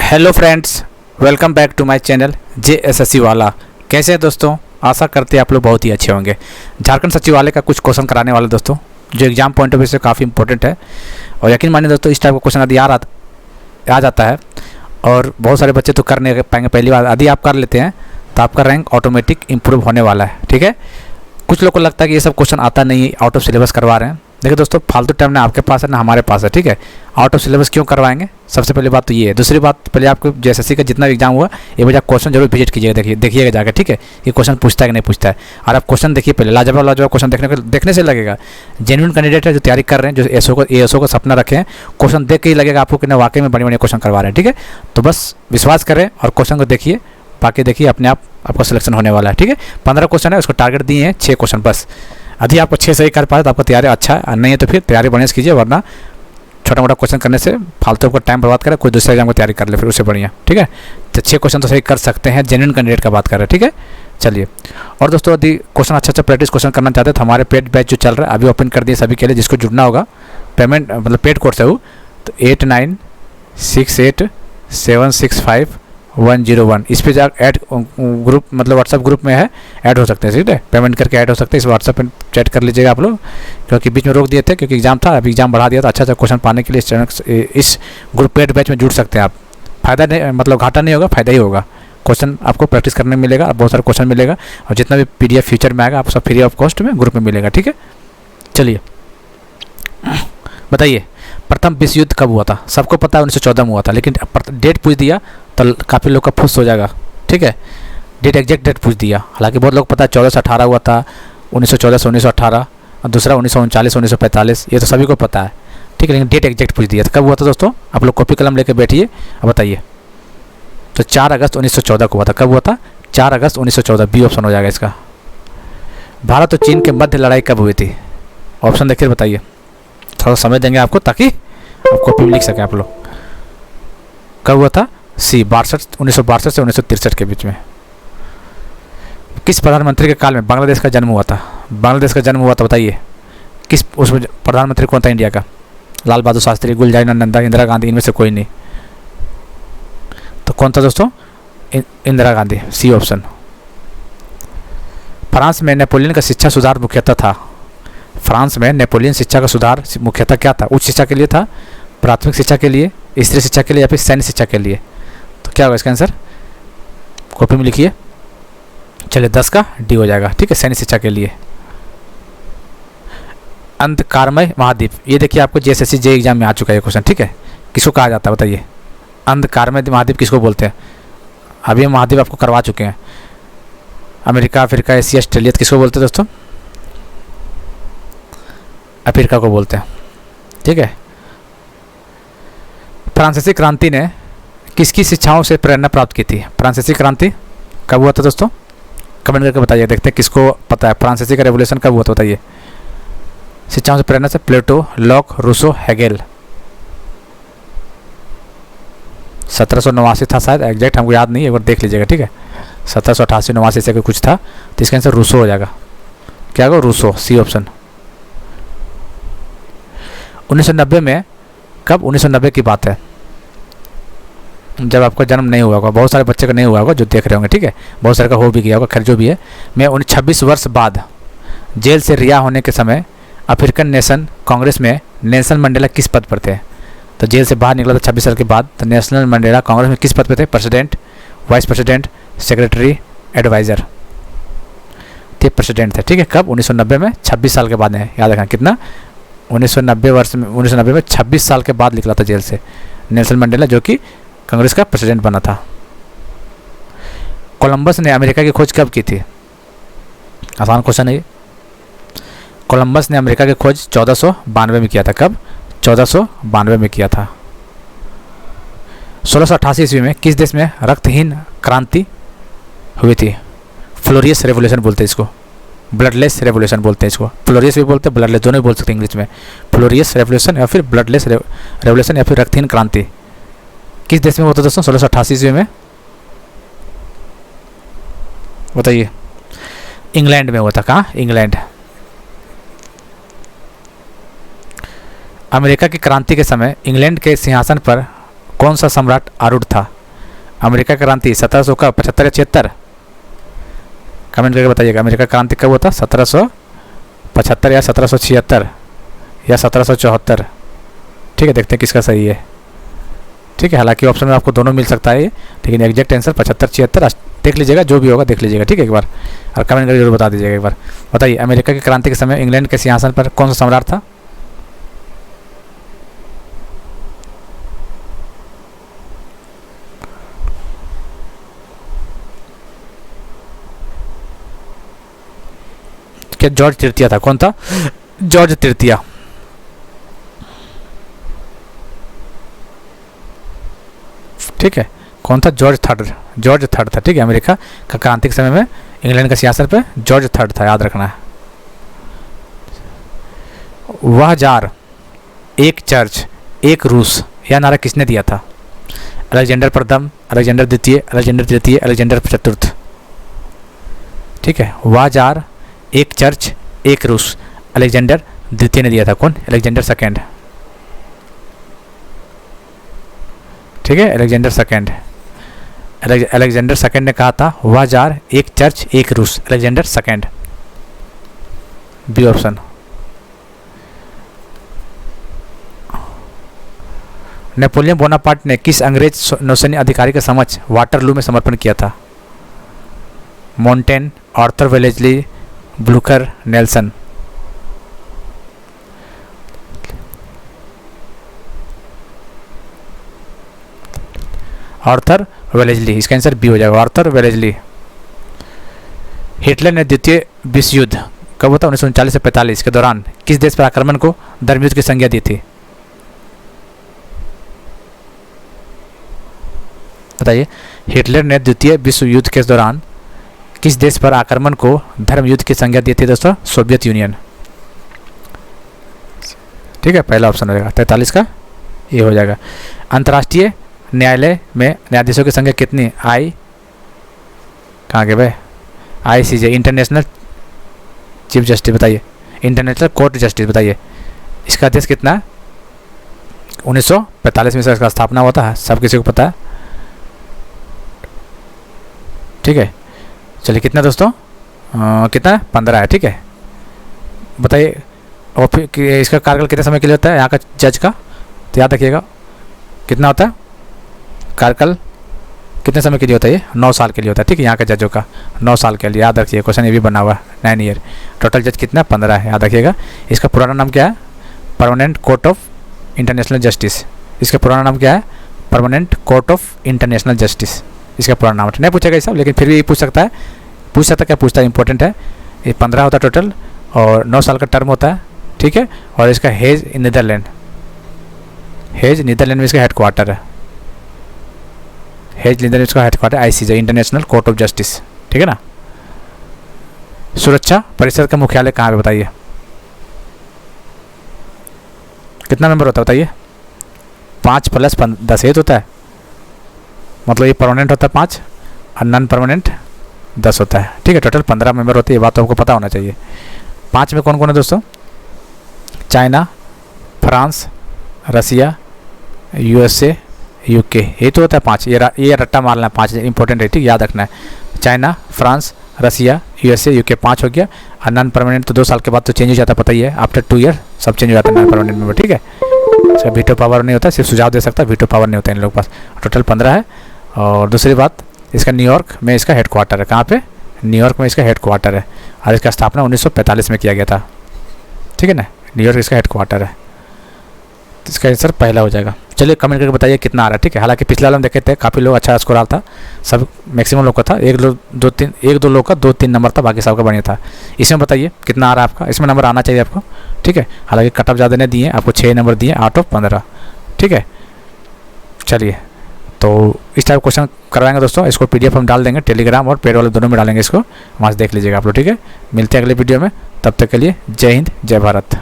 Hello friends, welcome back to my channel JSSC वाला। कैसे हैं दोस्तों? आशा करते हैं आप लोग बहुत ही अच्छे होंगे। झारखंड सचिवालय का कुछ क्वेश्चन कराने वाले दोस्तों, जो एग्जाम पॉइंट ऑफ व्यू से काफ़ी इंपॉर्टेंट है। और यकीन मानिए दोस्तों, इस टाइप का क्वेश्चन यदि आ जाता है और बहुत सारे बच्चे तो कर नहीं पाएंगे पहली बार, यदि आप कर लेते हैं तो आपका रैंक ऑटोमेटिक इंप्रूव होने वाला है। ठीक है, कुछ लोग को लगता है कि ये सब क्वेश्चन आता नहीं, आउट ऑफ सिलेबस करवा रहे हैं। देखिए दोस्तों, फालतू टाइम ना आपके पास है ना हमारे पास है। ठीक है, आउट ऑफ सिलेबस क्यों करवाएंगे? सबसे पहली बात तो ये है। दूसरी बात, पहले आपको JSSC का जितना भी एग्जाम हुआ ये वजह क्वेश्चन जरूर विजिट कीजिएगा, देखिएगा जाकर। ठीक है, ये क्वेश्चन पूछता है कि नहीं पूछता है। और आप क्वेश्चन देखिए पहले, लाजवाब क्वेश्चन देखने से लगेगा जेन्युइन कैंडिडेट है जो तैयारी कर रहे हैं, जो ASO को सपना रखे हैं। क्वेश्चन देख के ही लगेगा आपको कि ना वाकई में बड़े क्वेश्चन करवा रहे हैं। ठीक है, तो बस विश्वास करें और क्वेश्चन को देखिए, बाकी देखिए अपने आप आपका सिलेक्शन होने वाला है। ठीक है, 15 क्वेश्चन है, उसको टारगेट दिए हैं 6 क्वेश्चन बस। यदि आपको 6 सही कर पाए तो आपका तैयारी अच्छा है, नहीं है तो फिर तैयारी बढ़िया से कीजिए, वरना छोटा मोटा क्वेश्चन करने से फालतू का टाइम बर्बाद करें, कोई दूसरे एग्जाम की तैयारी कर ले फिर उससे बढ़िया। ठीक है, तो 6 क्वेश्चन तो सही कर सकते हैं, जेन्युइन कैंडिडेट का बात कर रहे हैं। ठीक है, चलिए। और दोस्तों, यदि क्वेश्चन अच्छा प्रैक्टिस क्वेश्चन करना चाहते हैं तो हमारे पेड बैच जो चल रहा है अभी ओपन कर दिए सभी के लिए। जिसको जुड़ना होगा, पेमेंट मतलब पेड कोर्स है वो, तो 8968765101। इस पर जा ऐड ग्रुप मतलब व्हाट्सएप ग्रुप में है, ऐड हो सकते हैं। ठीक है, पेमेंट करके ऐड हो सकते हैं। इस व्हाट्सएप पर चैट कर लीजिएगा आप लोग, क्योंकि बीच में रोक दिए थे क्योंकि एग्जाम था, अभी एग्जाम बढ़ा दिया तो अच्छा क्वेश्चन पाने के लिए इस चैनल इस ग्रुप पेड बैच में जुड़ सकते हैं आप। फ़ायदा नहीं, मतलब घाटा नहीं होगा, फ़ायदा ही होगा। क्वेश्चन आपको प्रैक्टिस करने मिलेगा, बहुत सारे क्वेश्चन मिलेगा, और जितना भी PDF फ्यूचर में आएगा आप सब फ्री ऑफ कॉस्ट में ग्रुप में मिलेगा। ठीक है, चलिए बताइए, प्रथम विश्व युद्ध कब हुआ था? सबको पता है 1914 में हुआ था, लेकिन डेट पूछ दिया तो काफ़ी लोग का फुस हो जाएगा। ठीक है, एग्जैक्ट डेट पूछ दिया। हालांकि बहुत लोग पता है 14 से 18 हुआ था, 1914 से 1918, और दूसरा 1939 1945, ये तो सभी को पता है। ठीक है, लेकिन डेट एग्जैक्ट पूछ दिया था कब हुआ था दोस्तों। आप लोग कॉपी कलम लेके बैठिए और बताइए। तो 4 अगस्त 1914 को हुआ था। कब हुआ था? 4 अगस्त 1914, बी ऑप्शन हो जाएगा इसका। भारत और चीन के मध्य लड़ाई कब हुई थी? ऑप्शन देखिए, बताइए। थोड़ा समय देंगे आपको ताकि आप कॉपी में लिख सकें आप लोग। कब हुआ था? सी 1962 से 1963 के बीच में। किस प्रधानमंत्री के काल में बांग्लादेश का जन्म हुआ था? बांग्लादेश का जन्म हुआ था, बताइए। किस उसमें प्रधानमंत्री कौन था इंडिया का? लाल बहादुर शास्त्री, गुलजारी नंदा, इंदिरा गांधी, इनमें से कोई नहीं। तो कौन था दोस्तों? Indira Gandhi, C option. France में नेपोलियन का शिक्षा सुधार मुख्यतः था। फ्रांस में नेपोलियन शिक्षा का सुधार मुख्यतः क्या था? उच्च शिक्षा के लिए था, प्राथमिक शिक्षा के लिए, स्त्री शिक्षा के लिए, या फिर सैन्य शिक्षा के लिए? तो क्या होगा इसका आंसर? कॉपी में लिखिए। चलिए, 10 का डी हो जाएगा। ठीक है, सैन्य शिक्षा के लिए। अंधकारमय महाद्वीप, ये देखिए आपको JSSC जे एग्जाम में आ चुका है क्वेश्चन। ठीक है, किसको कहा जाता है बताइए? अंधकारमय महाद्वीप किसको बोलते हैं? अभी हम महाद्वीप आपको करवा चुके हैं। अमेरिका, अफ्रीका, एशिया, ऑस्ट्रेलिया, किसको बोलते हैं दोस्तों? अफ्रीका को बोलते हैं। ठीक है, फ्रांसीसी क्रांति ने किसकी शिक्षाओं से प्रेरणा प्राप्त की थी? फ्रांसीसी क्रांति कब हुआ था दोस्तों? कमेंट करके बताइए, देखते हैं किसको पता है। फ्रांसीसी का रेवोल्यूशन कब हुआ था बताइए? शिक्षाओं से प्रेरणा से प्लेटो, लॉक, रूसो, हेगेल। 1789 था शायद, एग्जैक्ट हमको याद नहीं है, एक बार देख लीजिएगा। ठीक है, 1788 89 से कुछ था, तो इसका आंसर रूसो हो जाएगा। क्या होगा? Rousseau, C option. 1990 में, कब? 1990 की बात है, जब आपका जन्म नहीं हुआ होगा। बहुत सारे बच्चे का नहीं हुआ होगा जो देख रहे होंगे। ठीक है, बहुत सारे का हो भी गया होगा, खैर जो भी है। मैं 26 वर्ष बाद जेल से रिहा होने के समय अफ्रीकन नेशन कांग्रेस में नेल्सन मंडेला किस पद पर थे? तो जेल से बाहर निकला था 26 साल के बाद, तो नेल्सन मंडेला कांग्रेस में किस पद पर थे? President, vice president, secretary, adviser. थे प्रेसिडेंट थे। ठीक है, कब? 1990 में, 26 साल के बाद है, याद रखना कितना? 1990 में 26 साल के बाद निकला था जेल से नेल्सन मंडेला, जो कि कांग्रेस का प्रेसिडेंट बना था। कोलंबस ने अमेरिका की खोज कब की थी? आसान क्वेश्चन है ये। कोलंबस ने अमेरिका की खोज 1492 में किया था। कब? 1492 में किया था। 1688 ईस्वी में किस देश में रक्तहीन क्रांति हुई थी? फ्लोरियस रेवोल्यूशन बोलते हैं इसको, ब्लडलेस रेवोल्यूशन बोलते हैं इसको। फ्लोरियस भी बोलते हैं, ब्लडलेस, दोनों भी बोल सकते हैं इंग्लिश में। फ्लोरियस रेवोल्यूशन या फिर ब्लडलेस रेवोल्यूशन या फिर रक्तहीन क्रांति किस देश में हुआ था दोस्तों? 1688 ईस्वी में, बताइए। इंग्लैंड में हुआ था। कहाँ? इंग्लैंड। अमेरिका की क्रांति के समय इंग्लैंड के सिंहासन पर कौन सा सम्राट आरूढ़ था? अमेरिका क्रांति 1700 का 75 या 76? कमेंट करके बताइएगा अमेरिका क्रांति कब होता? 1775 या 1776 या 1774? ठीक है, देखते हैं किसका सही है। ठीक है, हालांकि ऑप्शन में आपको दोनों मिल सकता है, लेकिन एग्जैक्ट आंसर 75 76 देख लीजिएगा, जो भी होगा देख लीजिएगा। ठीक है, एक बार और कमेंट करके जरूर बता दीजिएगा। एक बार बताइए, अमेरिका की क्रांति के समय इंग्लैंड के सिंहासन पर कौन सा सम्राट था? क्या जॉर्ज तृतीय था? कौन था? जॉर्ज तृतीय। ठीक है, कौन था? George third. जॉर्ज थर्ड था। ठीक है, अमेरिका का क्रांति के समय में इंग्लैंड के सिंहासन पे जॉर्ज थर्ड था, याद रखना है। वह जार, एक चर्च, एक रूस, यह नारा किसने दिया था? अलेक्जेंडर प्रथम, अलेक्जेंडर द्वितीय, अलेक्जेंडर तृतीय, अलेक्जेंडर चतुर्थ? ठीक है, वह जार, एक चर्च, एक रूस, अलेक्जेंडर द्वितीय ने दिया था। कौन? Alexander second. ठीक है, अलेक्जेंडर सेकेंड। अलेक्जेंडर सेकेंड ने कहा था वह जार, एक चर्च, एक रूस, Alexander second. B option. Napoleon Bonaparte ने किस अंग्रेज नौसैन्य अधिकारी के समक्ष वाटरलू में समर्पण किया था? मोंटेन, Arthur Wellesley, Blucher, Nelson? Arthur Wellesley, इसका आंसर बी हो जाएगा, आर्थर वेलेस्ली। हिटलर ने द्वितीय विश्व युद्ध कब होता? 1939 से 45 के दौरान किस देश पर आक्रमण को धर्मयुद्ध की संज्ञा दी थी? बताइए, हिटलर ने द्वितीय विश्व युद्ध के दौरान किस देश पर आक्रमण को धर्म युद्ध की संज्ञा दी थी? दोस्तों, सोवियत यूनियन। ठीक है, पहला ऑप्शन हो जाएगा, 43 का ये हो जाएगा। अंतर्राष्ट्रीय न्यायालय में न्यायाधीशों की संख्या कितनी? आई कहाँ के भाई? ICJ, international chief justice. बताइए, इंटरनेशनल कोर्ट जस्टिस। बताइए, इसका अध्यक्ष कितना है? 1945 में इसका स्थापना हुआ था, सब किसी को पता है। ठीक है, चलिए कितना दोस्तों? कितना? 15 है। ठीक है, बताइए इसका कार्यकाल कितने समय के लिए होता है यहाँ का जज का? तो याद रखिएगा कितना होता है कार्यकाल, कितने समय के लिए होता है? ये 9 साल के लिए होता है। ठीक है, यहाँ के जजों का 9 साल के लिए, याद रखिए, क्वेश्चन ये भी बना हुआ है, 9 ईयर। टोटल जज कितना? 15 है, याद रखिएगा। इसका पुराना नाम क्या है? Permanent court of international justice. इसका पुराना नाम क्या है? Permanent court of international justice, इसका पुराना नाम। नहीं पूछेगा ये सब, लेकिन फिर भी पूछ सकता है। क्या पूछता है, इंपॉर्टेंट है। ये 15 होता है टोटल और 9 साल का टर्म होता है। ठीक है, और इसका हेज नीदरलैंड, हेज नीदरलैंड में इसका हेडक्वार्टर है। हेज नीदरलैंड का headquarter ICJ, international court of justice. ठीक है ना। सुरक्षा परिषद का मुख्यालय कहाँ पे? बताइए, कितना मेंबर होता है? बताइए, 5 + 10 8 होता है। मतलब ये परमानेंट होता है 5 और नॉन परमानेंट 10 होता है। ठीक है, टोटल 15 मेंबर होते हैं, ये बात तो आपको पता होना चाहिए। 5 में कौन कौन है दोस्तों? चाइना, फ्रांस, रसिया, USA, UK, ये तो होता है 5। ये रट्टा मारना है, 5 इंपॉर्टेंट है। ठीक, याद रखना है। चाइना, फ्रांस, रसिया, USA, UK 5 हो गया। और नॉन परमानेंट तो 2 साल के बाद तो चेंज हो जाता है, पता ही है। आफ्टर 2 ईयर सब चेंज हो जाता है नॉन परमानेंट मेंबर। ठीक है, इसका वीटो पावर नहीं होता, सिर्फ सुझाव दे सकता है, वीटो पावर नहीं होता इन लोगों के पास। टोटल 15 है। और दूसरी बात, इसका न्यूयॉर्क में इसका हेडक्वार्टर है। कहाँ पे? न्यूयॉर्क में इसका हेडक्वार्टर है और इसका स्थापना 1945 में किया गया था। ठीक है ना, न्यूयॉर्क इसका हेडक्वार्टर है। तो इसका आंसर पहला हो जाएगा। चलिए कमेंट करके बताइए कितना आ रहा है। ठीक है, हालांकि पिछले वाला हम देखे थे, काफ़ी लोग अच्छा स्कोर आ था, सब मैक्सिमम लोग का था। एक दो लोग का 2-3 नंबर था, बाकी सबका बढ़िया था। इसमें बताइए कितना आ रहा है आपका, इसमें नंबर आना चाहिए आपको। ठीक है, हालांकि कट ऑफ ज़्यादा नहीं दिए, आपको 6 नंबर दिए आउट ऑफ 15। ठीक है, चलिए तो इस टाइप क्वेश्चन करवाएंगे दोस्तों। इसको PDF हम डाल देंगे, टेलीग्राम और पेड वाले दोनों में डालेंगे इसको, वहाँ से देख लीजिएगा आप लोग। ठीक है, मिलते हैं अगले वीडियो में, तब तक के लिए जय हिंद, जय भारत।